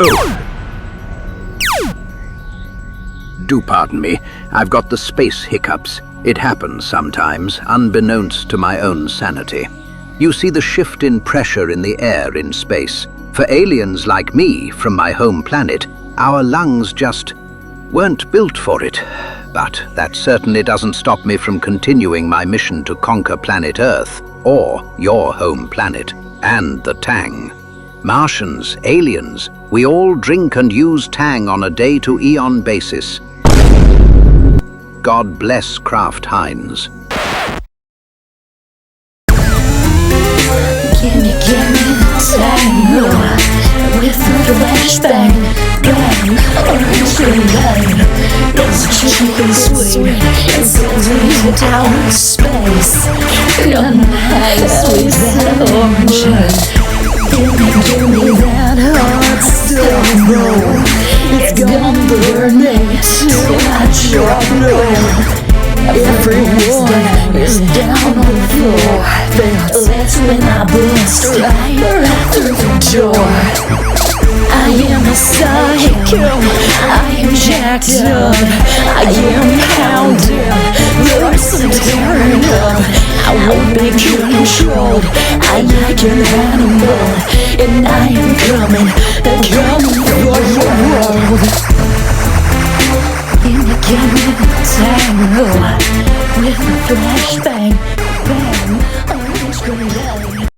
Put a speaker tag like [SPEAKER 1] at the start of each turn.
[SPEAKER 1] Oh! Do pardon me, I've got the space hiccups. It happens sometimes, unbeknownst to my own sanity. You see the shift in pressure in the air in space. For aliens like me from my home planet, our lungs just weren't built for it. But that certainly doesn't stop me from continuing my mission to conquer planet Earth, or your home planet, and the Tang. Martians, aliens, we all drink and use Tang on a day-to-eon basis. God bless Kraft Heinz.
[SPEAKER 2] Gimme Tang, with the flashbang, bang, orange green bang. It's chicken sweet, it's going down in space. Nice with that orange. Gimme that hot stone roll. It's gonna burn me till I drop low. Everyone is down on the floor. That's when I bust right through the door. I am a psycho, I am jacked up, I am pounded, there's some tearing up. I won't be controlled, I like an animal.